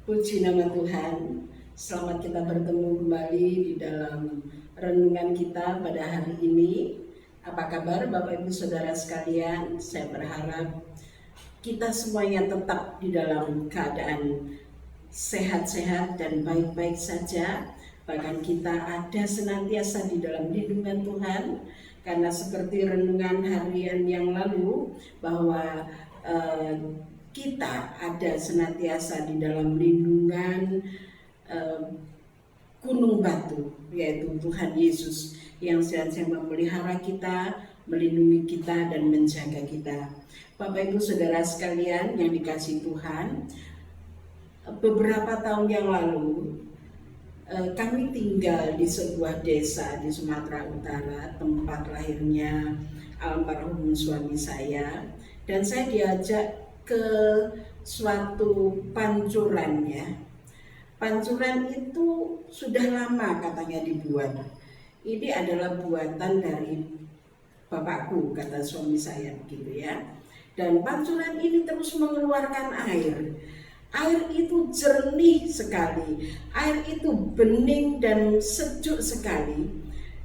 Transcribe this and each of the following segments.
Puji nama Tuhan. Selamat kita bertemu kembali di dalam renungan kita pada hari ini. Apa kabar Bapak Ibu Saudara sekalian? Saya berharap kita semuanya tetap di dalam keadaan sehat-sehat dan baik-baik saja. Bahkan kita ada senantiasa di dalam lindungan Tuhan. Karena seperti renungan harian yang lalu bahwa kita ada senantiasa di dalam lindungan gunung batu, yaitu Tuhan Yesus yang senantiasa memelihara kita, melindungi kita, dan menjaga kita. Bapak Ibu Saudara sekalian yang dikasihi Tuhan, beberapa tahun yang lalu kami tinggal di sebuah desa di Sumatera Utara, tempat lahirnya almarhum suami saya, dan saya diajak ke suatu pancuran ya. Pancuran itu sudah lama katanya dibuat. Ini adalah buatan dari bapakku, kata suami saya begitu ya. Dan pancuran ini terus mengeluarkan air. Air itu jernih sekali, air itu bening dan sejuk sekali.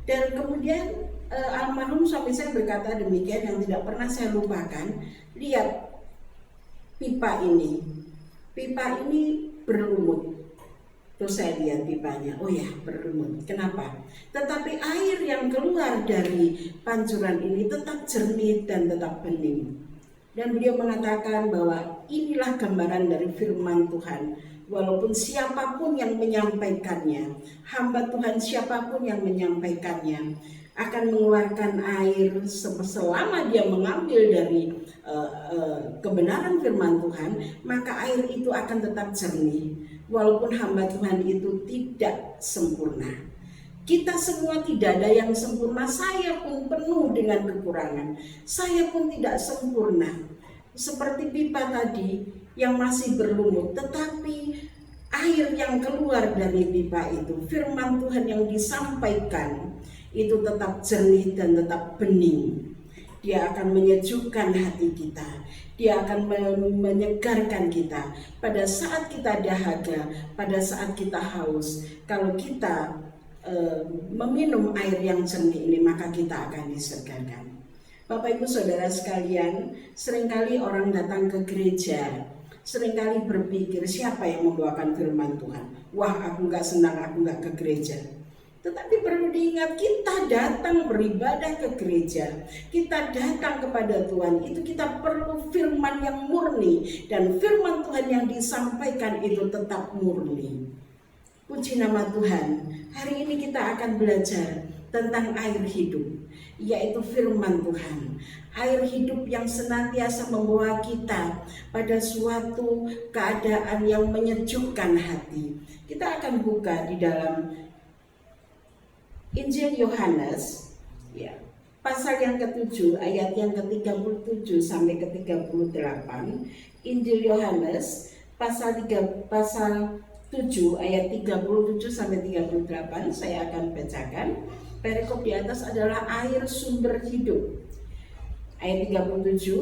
Dan kemudian almarhum suami saya berkata demikian yang tidak pernah saya lupakan. Lihat pipa ini berlumut. Terus saya lihat pipanya, oh ya berlumut. Kenapa? Tetapi air yang keluar dari pancuran ini tetap jernih dan tetap bening. Dan beliau mengatakan bahwa inilah gambaran dari firman Tuhan. Walaupun siapapun yang menyampaikannya, hamba Tuhan siapapun yang menyampaikannya, akan mengeluarkan air selama dia mengambil dari kebenaran firman Tuhan, maka air itu akan tetap jernih. Walaupun hamba Tuhan itu tidak sempurna. Kita semua tidak ada yang sempurna, saya pun penuh dengan kekurangan. Saya pun tidak sempurna. Seperti pipa tadi yang masih berlumut, tetapi air yang keluar dari pipa itu, firman Tuhan yang disampaikan, itu tetap jernih dan tetap bening. Dia akan menyejukkan hati kita. Dia akan menyegarkan kita pada saat kita dahaga, pada saat kita haus. Kalau kita meminum air yang jernih ini, maka kita akan disegarkan. Bapak Ibu Saudara sekalian, seringkali orang datang ke gereja, seringkali berpikir siapa yang membawakan firman Tuhan. Wah, aku gak senang, aku gak ke gereja. Tetapi perlu diingat, kita datang beribadah ke gereja, kita datang kepada Tuhan, itu kita perlu firman yang murni. Dan firman Tuhan yang disampaikan itu tetap murni. Puji nama Tuhan. Hari ini kita akan belajar tentang air hidup, yaitu firman Tuhan. Air hidup yang senantiasa membawa kita pada suatu keadaan yang menyejukkan hati. Kita akan buka di dalam Injil Yohanes ya, pasal yang ke-7 ayat yang ke-37 sampai ke-38. Injil Yohanes pasal 7 ayat 37 sampai 38 saya akan bacakan. Perikop di atas adalah air sumber hidup. Ayat 37,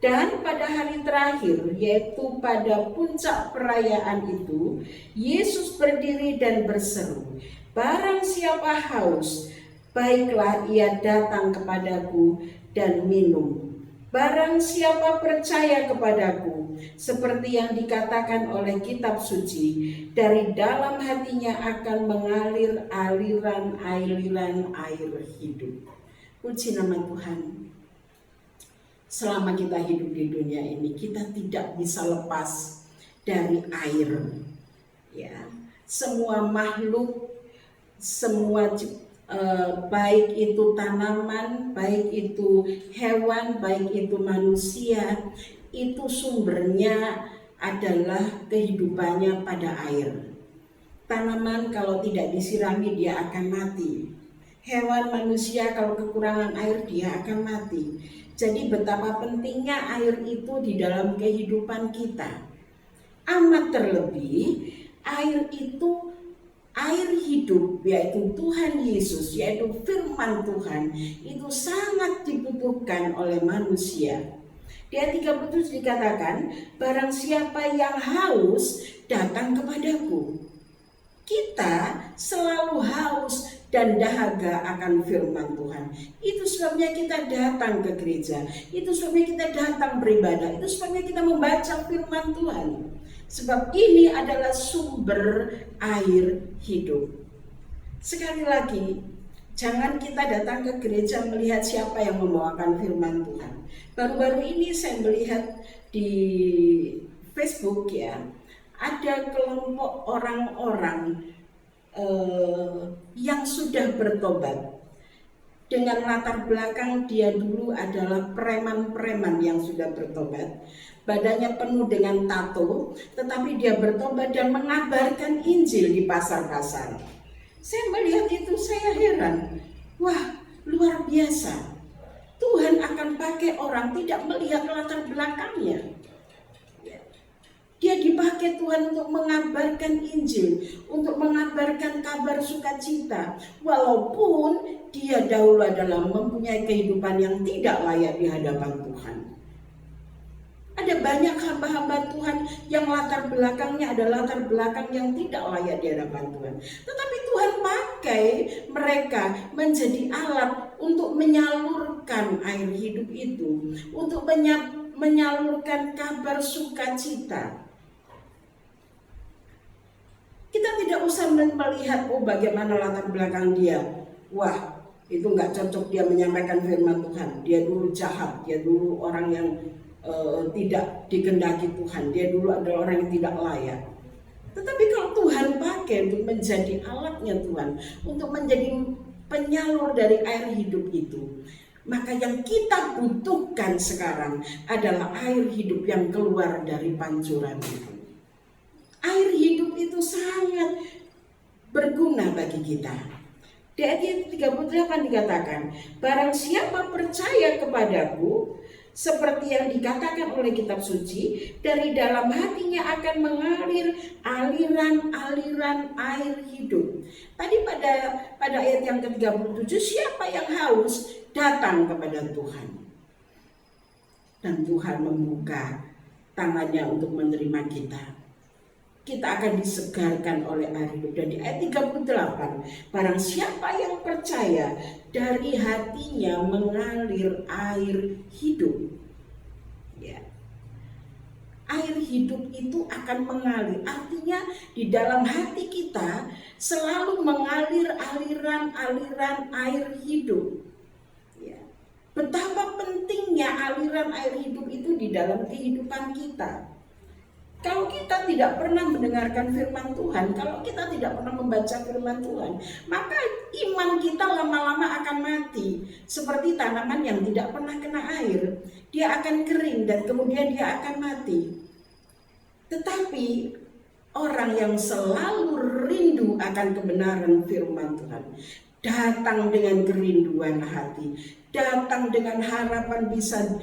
dan pada hari terakhir, yaitu pada puncak perayaan itu, Yesus berdiri dan berseru, barang siapa haus, baiklah ia datang kepadaku dan minum. Barang siapa percaya kepadaku, seperti yang dikatakan oleh kitab suci, dari dalam hatinya akan mengalir aliran air hidup. Puji nama Tuhan. Selama kita hidup di dunia ini, kita tidak bisa lepas dari air. Ya, semua makhluk, semua baik itu tanaman, baik itu hewan, baik itu manusia, itu sumbernya adalah kehidupannya pada air. Tanaman kalau tidak disirami dia akan mati. Hewan, manusia kalau kekurangan air dia akan mati. Jadi betapa pentingnya air itu di dalam kehidupan kita. Amat terlebih air itu air hidup, yaitu Tuhan Yesus, yaitu firman Tuhan, itu sangat dibutuhkan oleh manusia. Di ayat 37 dikatakan, barang siapa yang haus datang kepadaku. Kita selalu haus dan dahaga akan firman Tuhan. Itu sebabnya kita datang ke gereja. Itu sebabnya kita datang beribadah. Itu sebabnya kita membaca firman Tuhan. Sebab ini adalah sumber air hidup. Sekali lagi, jangan kita datang ke gereja melihat siapa yang membawakan firman Tuhan. Baru-baru ini saya melihat di Facebook ya, ada kelompok orang-orang yang sudah bertobat. Dengan latar belakang dia dulu adalah preman-preman yang sudah bertobat. Badannya penuh dengan tato, tetapi dia bertobat dan mengabarkan Injil di pasar-pasar. Saya melihat itu, saya heran. Wah, luar biasa. Tuhan akan pakai orang tidak melihat latar belakangnya. Dia dipakai Tuhan untuk mengabarkan Injil, untuk mengabarkan kabar sukacita. Walaupun dia dahulu adalah mempunyai kehidupan yang tidak layak di hadapan Tuhan. Ada banyak hamba-hamba Tuhan yang latar belakangnya adalah latar belakang yang tidak layak di hadapan Tuhan. Tetapi Tuhan pakai mereka menjadi alat untuk menyalurkan air hidup itu, untuk menyalurkan kabar sukacita. Kita tidak usah melihat bagaimana latar belakang dia. Wah, itu nggak cocok dia menyampaikan firman Tuhan. Dia dulu jahat, dia dulu orang yang tidak dikehendaki Tuhan. Dia dulu adalah orang yang tidak layak. Tetapi kalau Tuhan pakai untuk menjadi alatnya Tuhan, untuk menjadi penyalur dari air hidup itu, maka yang kita butuhkan sekarang adalah air hidup yang keluar dari pancuran itu. Air hidup itu sangat berguna bagi kita. Di ayat 38 dikatakan, barang siapa percaya kepadaku, seperti yang dikatakan oleh kitab suci, dari dalam hatinya akan mengalir aliran-aliran air hidup. Tadi pada ayat yang ke-37, siapa yang haus datang kepada Tuhan. Dan Tuhan membuka tangannya untuk menerima kita. Kita akan disegarkan oleh air hidup. Dan di ayat 38, barang siapa yang percaya, dari hatinya mengalir air hidup. Ya. Air hidup itu akan mengalir. Artinya di dalam hati kita selalu mengalir aliran-aliran air hidup. Ya. Betapa pentingnya aliran air hidup itu di dalam kehidupan kita. Kalau kita tidak pernah mendengarkan firman Tuhan, kalau kita tidak pernah membaca firman Tuhan, maka iman kita lama-lama akan mati. Seperti tanaman yang tidak pernah kena air. Dia akan kering dan kemudian dia akan mati. Tetapi orang yang selalu rindu akan kebenaran firman Tuhan, datang dengan kerinduan hati, datang dengan harapan bisa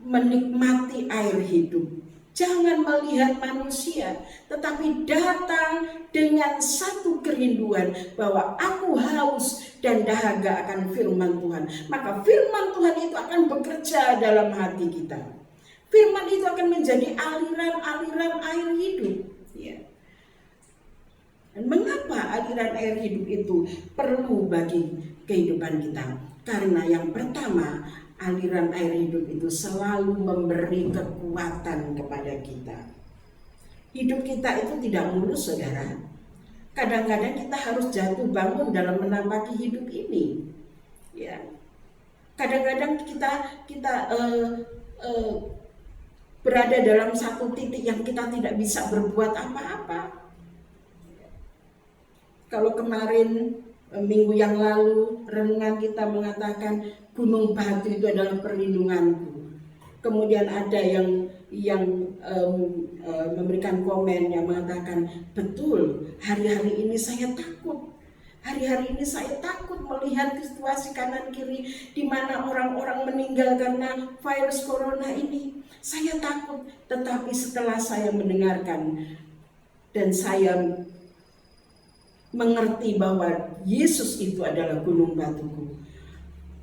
menikmati air hidup. Jangan melihat manusia, tetapi datang dengan satu kerinduan bahwa aku haus dan dahaga akan firman Tuhan. Maka firman Tuhan itu akan bekerja dalam hati kita. Firman itu akan menjadi aliran-aliran air hidup. Ya. Dan mengapa aliran air hidup itu perlu bagi kehidupan kita? Karena yang pertama, aliran air hidup itu selalu memberi kekuatan kepada kita. Hidup kita itu tidak mulus, saudara. Kadang-kadang kita harus jatuh bangun dalam menampaki hidup ini. Ya. Kadang-kadang kita berada dalam satu titik yang kita tidak bisa berbuat apa-apa. Kalau kemarin minggu yang lalu renungan kita mengatakan gunung batu itu adalah perlindunganku. Kemudian ada yang memberikan komen yang mengatakan, betul, hari-hari ini saya takut. Hari-hari ini saya takut melihat situasi kanan kiri di mana orang-orang meninggal karena virus corona ini. Saya takut, tetapi setelah saya mendengarkan dan saya mengerti bahwa Yesus itu adalah gunung batuku,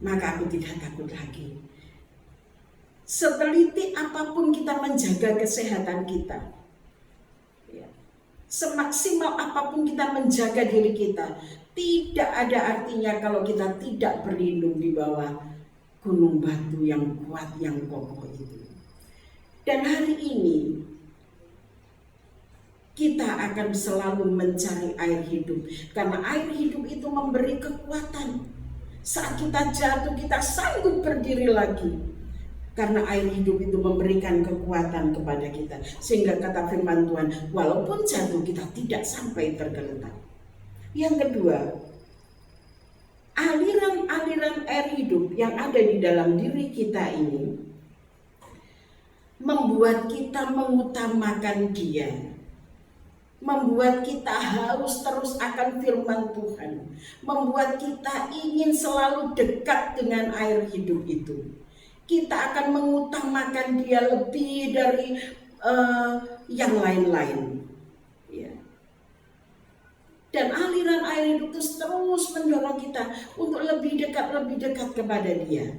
maka aku tidak takut lagi. Seteliti apapun kita menjaga kesehatan kita, ya, semaksimal apapun kita menjaga diri kita, tidak ada artinya kalau kita tidak berlindung di bawah gunung batu yang kuat, yang kokoh itu. Dan hari ini kita akan selalu mencari air hidup, karena air hidup itu memberi kekuatan. Saat kita jatuh, kita sanggup berdiri lagi, karena air hidup itu memberikan kekuatan kepada kita. Sehingga kata firman Tuhan, walaupun jatuh kita tidak sampai tergeletak. Yang kedua, aliran-aliran air hidup yang ada di dalam diri kita ini membuat kita mengutamakan Dia, membuat kita haus terus akan firman Tuhan, membuat kita ingin selalu dekat dengan air hidup itu. Kita akan mengutamakan Dia lebih dari yang lain-lain, ya. Dan aliran air hidup itu terus mendorong kita untuk lebih dekat kepada Dia.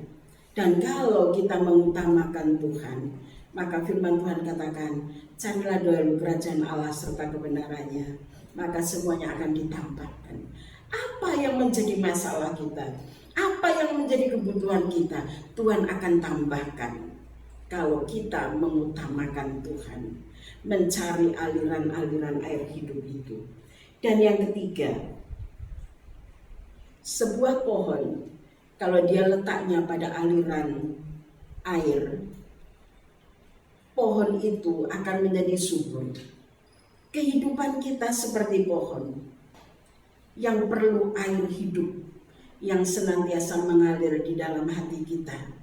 Dan kalau kita mengutamakan Tuhan, maka firman Tuhan katakan, carilah dahulu kerajaan Allah serta kebenarannya, maka semuanya akan ditambahkan. Apa yang menjadi masalah kita, apa yang menjadi kebutuhan kita, Tuhan akan tambahkan kalau kita mengutamakan Tuhan, mencari aliran-aliran air hidup itu. Dan yang ketiga, sebuah pohon kalau dia letaknya pada aliran air, pohon itu akan menjadi subur. Kehidupan kita seperti pohon yang perlu air hidup yang senantiasa mengalir di dalam hati kita.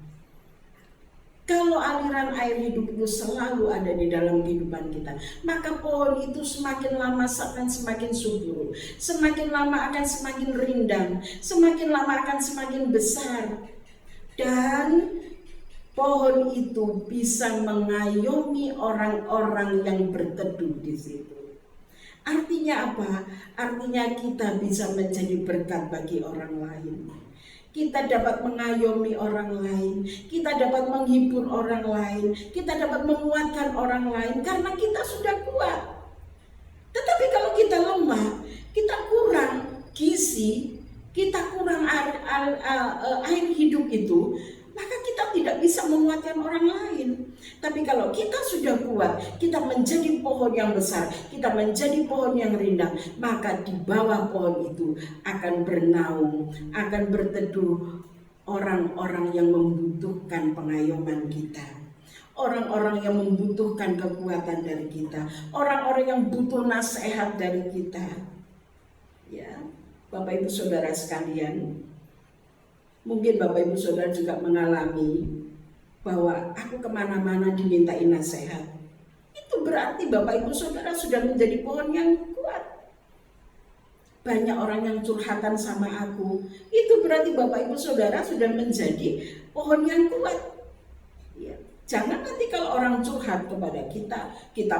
Kalau aliran air hidup itu selalu ada di dalam kehidupan kita, maka pohon itu semakin lama akan semakin subur, semakin lama akan semakin rindang, semakin lama akan semakin besar. Dan pohon itu bisa mengayomi orang-orang yang berteduh di situ. Artinya apa? Artinya kita bisa menjadi berkat bagi orang lain. Kita dapat mengayomi orang lain, kita dapat menghibur orang lain, kita dapat menguatkan orang lain karena kita sudah kuat. Tetapi kalau kita lemah, kita kurang gizi, kita kurang air hidup itu, maka kita tidak bisa menguatkan orang lain. Tapi kalau kita sudah kuat, kita menjadi pohon yang besar, kita menjadi pohon yang rindang, maka di bawah pohon itu akan bernaung, akan berteduh orang-orang yang membutuhkan pengayoman kita, orang-orang yang membutuhkan kekuatan dari kita, orang-orang yang butuh nasihat dari kita. Ya, Bapak Ibu Saudara sekalian, mungkin Bapak Ibu Saudara juga mengalami bahwa aku kemana-mana dimintai nasihat. Itu berarti Bapak Ibu Saudara sudah menjadi pohon yang kuat. Banyak orang yang curhatan sama aku. Itu berarti Bapak Ibu Saudara sudah menjadi pohon yang kuat. Ya. Jangan nanti kalau orang curhat kepada kita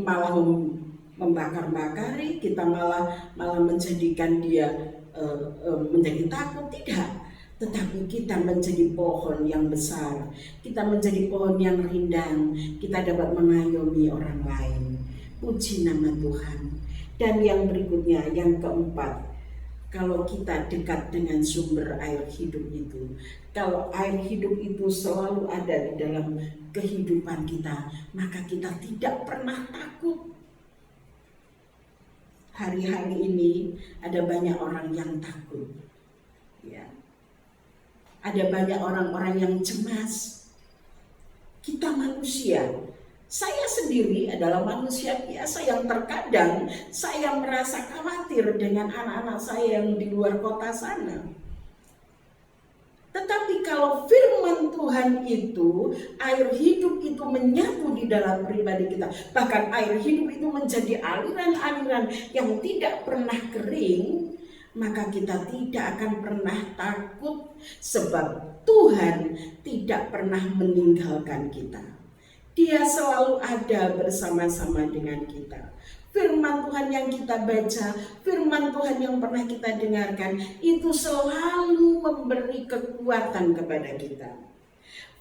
malah membakar-bakari, kita malah menjadikan dia menjadi takut. Tidak. Tetapi kita menjadi pohon yang besar, kita menjadi pohon yang rindang, kita dapat mengayomi orang lain. Puji nama Tuhan. Dan yang berikutnya, yang keempat, kalau kita dekat dengan sumber air hidup itu, kalau air hidup itu selalu ada di dalam kehidupan kita, maka kita tidak pernah takut. Hari-hari ini ada banyak orang yang takut, ya. Ada banyak orang-orang yang cemas. Kita manusia. Saya sendiri adalah manusia biasa yang terkadang saya merasa khawatir dengan anak-anak saya yang di luar kota sana. Tetapi kalau firman Tuhan itu, air hidup itu menyatu di dalam pribadi kita. Bahkan air hidup itu menjadi aliran-aliran yang tidak pernah kering, maka kita tidak akan pernah takut, sebab Tuhan tidak pernah meninggalkan kita. Dia selalu ada bersama-sama dengan kita. Firman Tuhan yang kita baca, firman Tuhan yang pernah kita dengarkan, itu selalu memberi kekuatan kepada kita.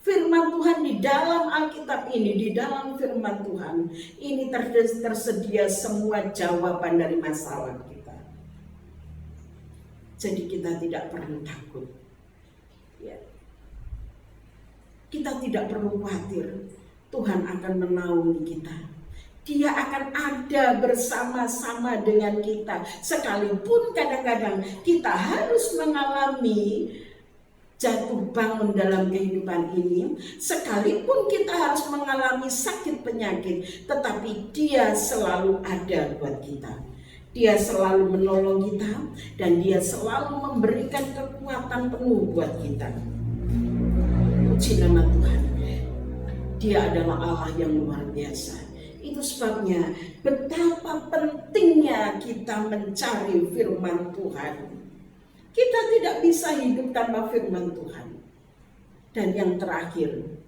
Firman Tuhan di dalam Alkitab ini, di dalam firman Tuhan ini tersedia semua jawaban dari masalah kita. Jadi kita tidak perlu takut. Ya. Kita tidak perlu khawatir. Tuhan akan menaungi kita. Dia akan ada bersama-sama dengan kita. Sekalipun kadang-kadang kita harus mengalami jatuh bangun dalam kehidupan ini, sekalipun kita harus mengalami sakit penyakit, tetapi Dia selalu ada buat kita. Dia selalu menolong kita dan Dia selalu memberikan kekuatan penuh buat kita. Puji nama Tuhan. Dia adalah Allah yang luar biasa. Itu sebabnya betapa pentingnya kita mencari firman Tuhan. Kita tidak bisa hidup tanpa firman Tuhan. Dan yang terakhir,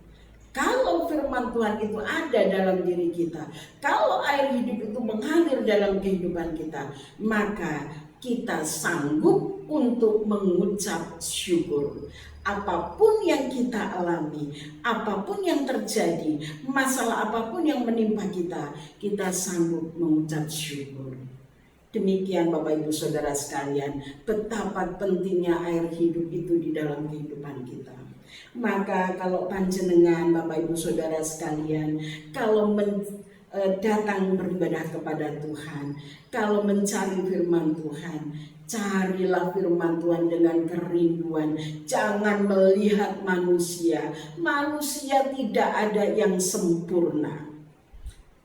kalau firman Tuhan itu ada dalam diri kita, kalau air hidup itu mengalir dalam kehidupan kita, maka kita sanggup untuk mengucap syukur. Apapun yang kita alami, apapun yang terjadi, masalah apapun yang menimpa kita, kita sanggup mengucap syukur. Demikian Bapak Ibu Saudara sekalian, betapa pentingnya air hidup itu di dalam kehidupan kita. Maka kalau panjenengan Bapak Ibu Saudara sekalian, kalau datang beribadah kepada Tuhan, kalau mencari firman Tuhan, carilah firman Tuhan dengan kerinduan. Jangan melihat manusia. Manusia tidak ada yang sempurna.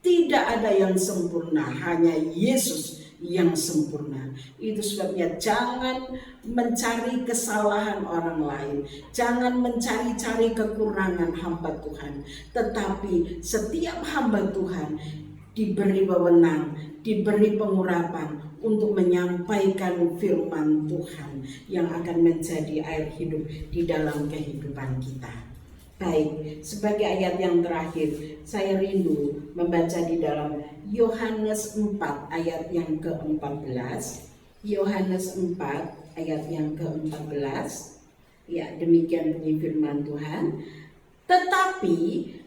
Tidak ada yang sempurna, hanya Yesus yang sempurna. Itu sebabnya jangan mencari kesalahan orang lain, jangan mencari-cari kekurangan hamba Tuhan, tetapi setiap hamba Tuhan diberi wewenang, diberi pengurapan untuk menyampaikan firman Tuhan yang akan menjadi air hidup di dalam kehidupan kita. Baik, sebagai ayat yang terakhir, saya rindu membaca di dalam Yohanes 4 ayat yang ke-14. Yohanes 4 ayat yang ke-14. Ya, demikian bunyi firman Tuhan. Tetapi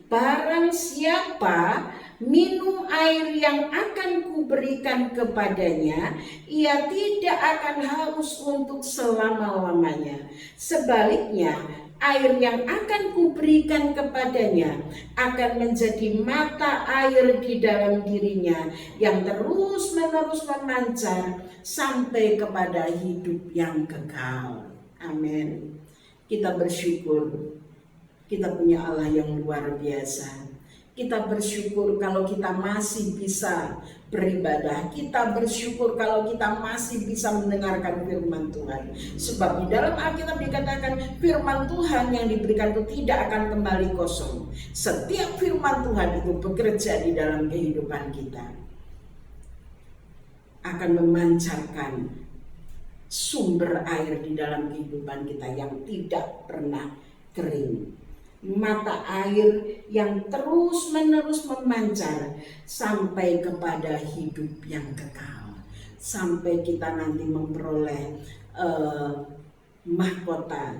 barang siapa minum air yang akan kuberikan kepadanya, ia tidak akan haus untuk selama-lamanya. Sebaliknya, air yang akan kuberikan kepadanya akan menjadi mata air di dalam dirinya yang terus-menerus memancar sampai kepada hidup yang kekal. Amin. Kita bersyukur kita punya Allah yang luar biasa. Kita bersyukur kalau kita masih bisa beribadah. Kita bersyukur kalau kita masih bisa mendengarkan firman Tuhan. Sebab di dalam Alkitab dikatakan firman Tuhan yang diberikan itu tidak akan kembali kosong. Setiap firman Tuhan itu bekerja di dalam kehidupan kita, akan memancarkan sumber air di dalam kehidupan kita yang tidak pernah kering. Mata air yang terus-menerus memancar sampai kepada hidup yang kekal, sampai kita nanti memperoleh mahkota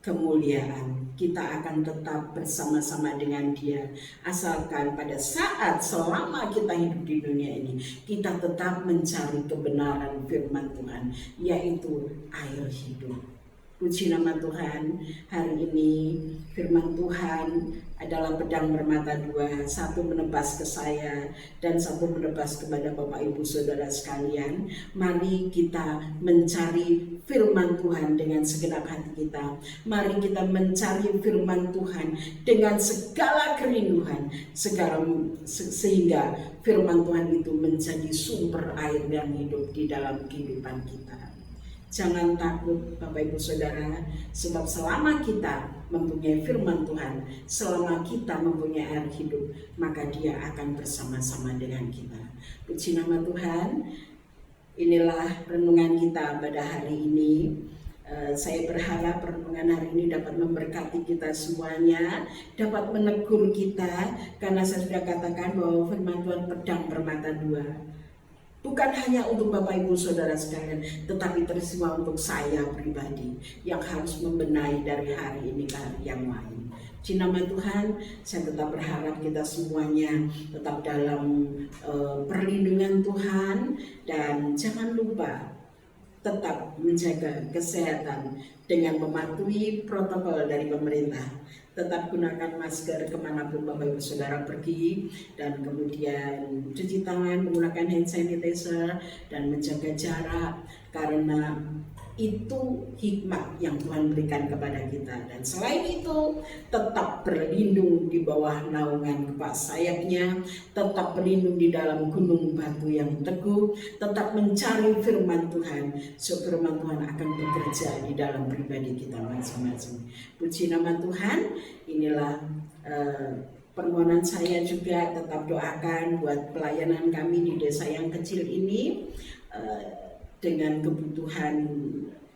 kemuliaan. Kita akan tetap bersama-sama dengan Dia, asalkan pada saat selama kita hidup di dunia ini kita tetap mencari kebenaran firman Tuhan, yaitu air hidup. Puji nama Tuhan. Hari ini firman Tuhan adalah pedang bermata dua, satu menebas ke saya dan satu menebas kepada Bapak Ibu Saudara sekalian. Mari kita mencari firman Tuhan dengan segenap hati kita. Mari kita mencari firman Tuhan dengan segala kerinduan, sehingga firman Tuhan itu menjadi sumber air yang hidup di dalam kehidupan kita. Jangan takut Bapak Ibu Saudara, sebab selama kita mempunyai firman Tuhan, selama kita mempunyai air hidup, maka Dia akan bersama-sama dengan kita. Puji nama Tuhan. Inilah renungan kita pada hari ini. Saya berharap renungan hari ini dapat memberkati kita semuanya, dapat menegur kita, karena saya sudah katakan bahwa firman Tuhan pedang bermata dua. Bukan hanya untuk Bapak Ibu Saudara sekalian, tetapi tersiwa untuk saya pribadi yang harus membenahi dari hari ini ke hari yang lain. Di nama Tuhan, saya tetap berharap kita semuanya tetap dalam perlindungan Tuhan, dan jangan lupa tetap menjaga kesehatan dengan mematuhi protokol dari pemerintah. Tetap gunakan masker kemanapun Bapak Ibu Saudara pergi, dan kemudian cuci tangan menggunakan hand sanitizer dan menjaga jarak, karena itu hikmat yang Tuhan berikan kepada kita. Dan selain itu, tetap berlindung di bawah naungan kepas sayapnya, tetap berlindung di dalam gunung batu yang teguh, tetap mencari firman Tuhan, so firman Tuhan akan bekerja di dalam pribadi kita masing-masing. Puji nama Tuhan. Inilah permohonan saya juga. Tetap doakan buat pelayanan kami di desa yang kecil ini, dengan kebutuhan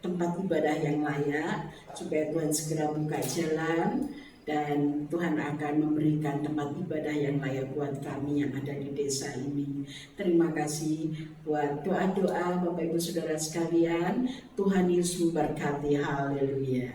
tempat ibadah yang layak, supaya Tuhan segera buka jalan dan Tuhan akan memberikan tempat ibadah yang layak buat kami yang ada di desa ini. Terima kasih buat doa-doa Bapak Ibu Saudara sekalian. Tuhan Yesus memberkati. Haleluya.